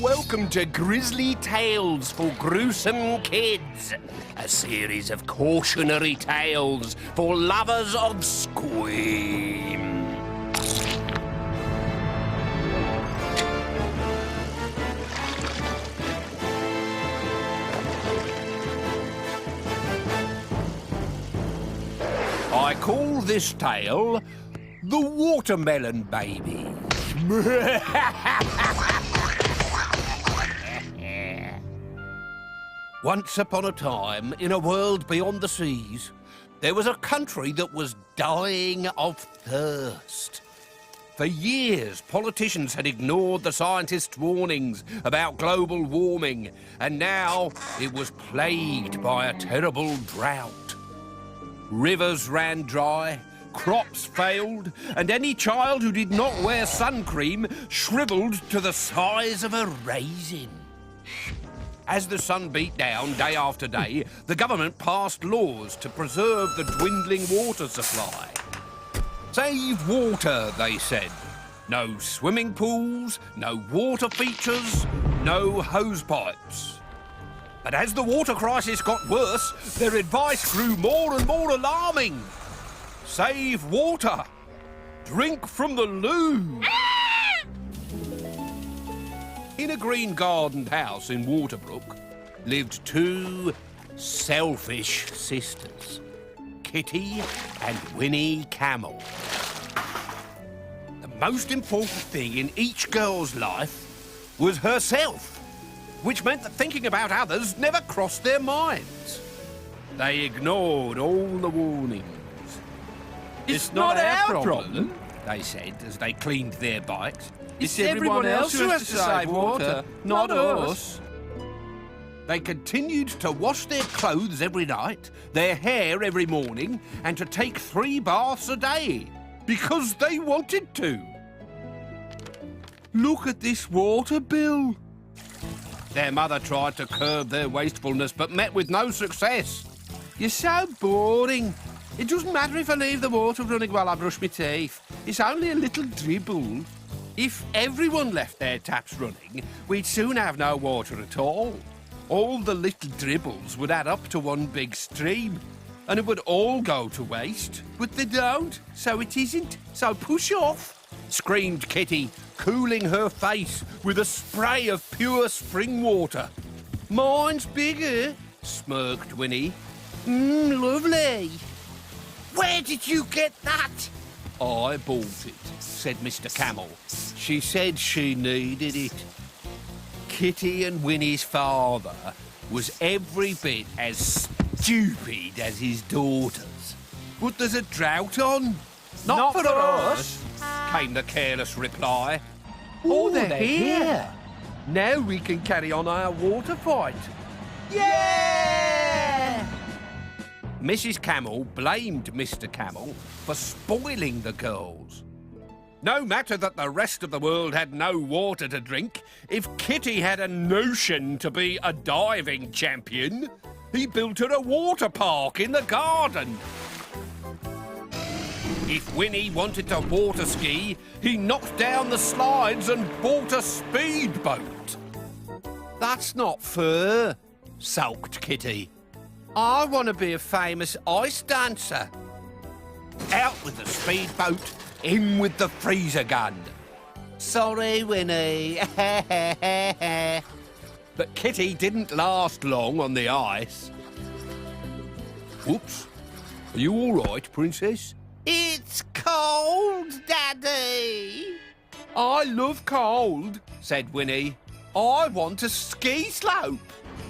welcome to Grizzly Tales for Gruesome Kids, a series of cautionary tales for lovers of scream. I call this tale The Watermelon Baby. Once upon a time, in a world beyond the seas, there was a country that was dying of thirst. For years, politicians had ignored the scientists' warnings about global warming, and now it was plagued by a terrible drought. Rivers ran dry, crops failed, and any child who did not wear sun cream shriveled to the size of a raisin. As the sun beat down day after day, the government passed laws to preserve the dwindling water supply. Save water, they said. No swimming pools, no water features, no hose pipes. But as the water crisis got worse, their advice grew more and more alarming. Save water. Drink from the loo. In a green-gardened house in Waterbrook lived two selfish sisters, Kitty and Winnie Camel. The most important thing in each girl's life was herself, which meant that thinking about others never crossed their minds. They ignored all the warnings. It's not our problem, they said as they cleaned their bikes. It's everyone else who has to save water, not us. They continued to wash their clothes every night, their hair every morning, and to take 3 baths a day, because they wanted to. Look at this water bill. Their mother tried to curb their wastefulness, but met with no success. You're so boring. It doesn't matter if I leave the water running while I brush my teeth. It's only a little dribble. If everyone left their taps running, we'd soon have no water at all. All the little dribbles would add up to one big stream, and it would all go to waste. But they don't, so it isn't. So push off, screamed Kitty, cooling her face with a spray of pure spring water. Mine's bigger, smirked Winnie. Lovely. Where did you get that? I bought it, said Mr. Camel. She said she needed it. Kitty and Winnie's father was every bit as stupid as his daughters. But there's a drought on. Not for us, came the careless reply. Oh, they're here. Now we can carry on our water fight. Yeah! Mrs. Camel blamed Mr. Camel for spoiling the girls. No matter that the rest of the world had no water to drink, if Kitty had a notion to be a diving champion, he built her a water park in the garden. If Winnie wanted to water ski, he knocked down the slides and bought a speedboat. That's not fair, sulked Kitty. I want to be a famous ice dancer. Out with the speedboat, in with the freezer gun. Sorry, Winnie. But Kitty didn't last long on the ice. Whoops. Are you all right, Princess? It's cold, Daddy. I love cold, said Winnie. I want a ski slope.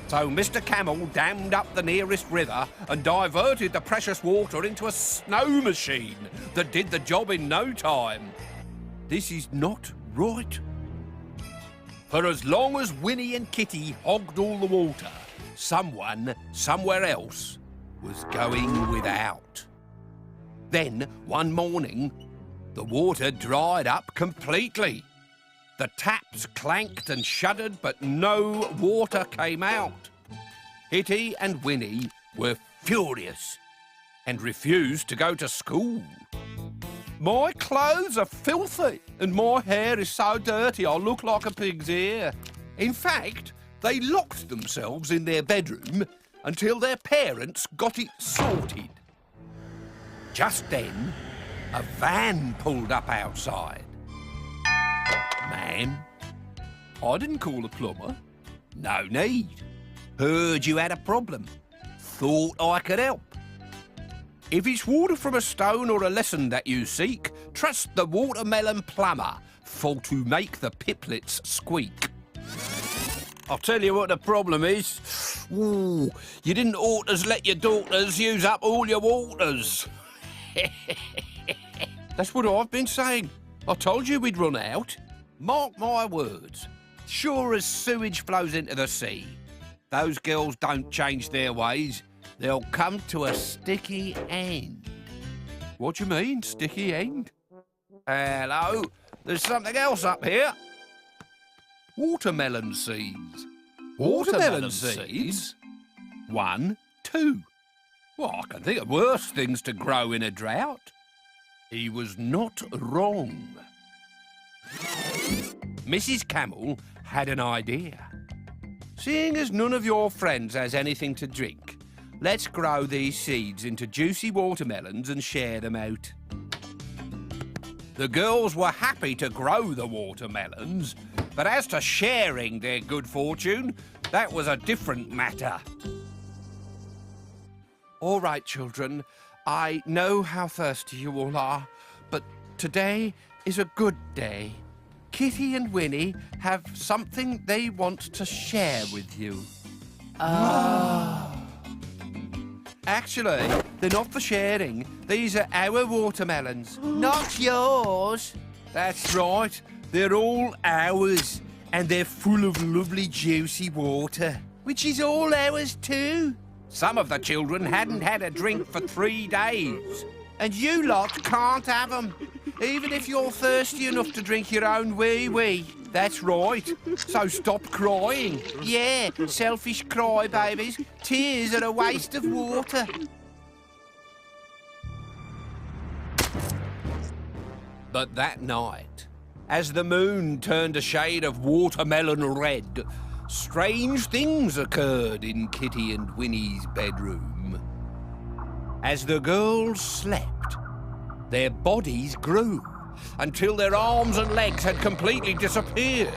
So Mr. Camel dammed up the nearest river and diverted the precious water into a snow machine that did the job in no time. This is not right. For as long as Winnie and Kitty hogged all the water, someone, somewhere else, was going without. Then, one morning, the water dried up completely. The taps clanked and shuddered, but no water came out. Kitty and Winnie were furious and refused to go to school. My clothes are filthy and my hair is so dirty I look like a pig's ear. In fact, they locked themselves in their bedroom until their parents got it sorted. Just then, a van pulled up outside. "Ma'am, I didn't call the plumber. No need. Heard you had a problem. Thought I could help. If it's water from a stone or a lesson that you seek, trust the watermelon plumber for to make the piplets squeak. I'll tell you what the problem is. Ooh, you didn't ought to let your daughters use up all your waters." That's what I've been saying. I told you we'd run out. Mark my words. Sure as sewage flows into the sea, those girls don't change their ways. They'll come to a sticky end. What do you mean, sticky end? Hello, there's something else up here. Watermelon seeds. Watermelon seeds? 1, 2. Well, I can think of worse things to grow in a drought. He was not wrong. Mrs. Camel had an idea. Seeing as none of your friends has anything to drink, let's grow these seeds into juicy watermelons and share them out. The girls were happy to grow the watermelons, but as to sharing their good fortune, that was a different matter. All right, children, I know how thirsty you all are, but today is a good day. Kitty and Winnie have something they want to share with you. Actually, they're not for sharing. These are our watermelons. Not yours. That's right. They're all ours, and they're full of lovely juicy water, which is all ours too. Some of the children hadn't had a drink for 3 days, and you lot can't have them, even if you're thirsty enough to drink your own wee-wee. That's right. So stop crying. Yeah, selfish crybabies. Tears are a waste of water. But that night, as the moon turned a shade of watermelon red, strange things occurred in Kitty and Winnie's bedroom. As the girls slept, their bodies grew until their arms and legs had completely disappeared,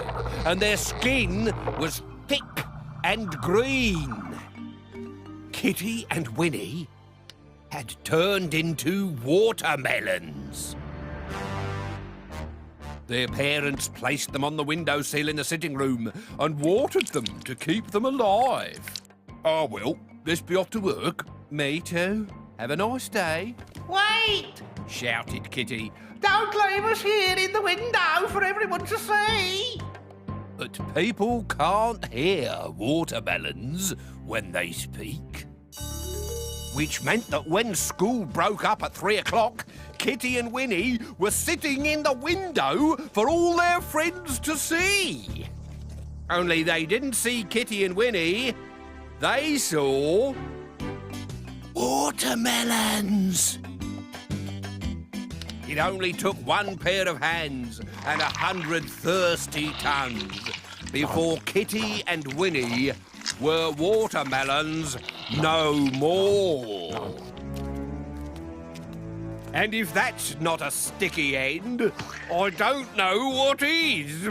and their skin was thick and green. Kitty and Winnie had turned into watermelons. Their parents placed them on the windowsill in the sitting room and watered them to keep them alive. Oh, well, let's be off to work. Me too. Have a nice day. Wait! Shouted Kitty. Don't leave us here in the window for everyone to see. But people can't hear watermelons when they speak. Which meant that when school broke up at 3 o'clock, Kitty and Winnie were sitting in the window for all their friends to see. Only they didn't see Kitty and Winnie. They saw watermelons. It only took one pair of hands and 100 thirsty tongues before Kitty and Winnie were watermelons no more. And if that's not a sticky end, I don't know what is.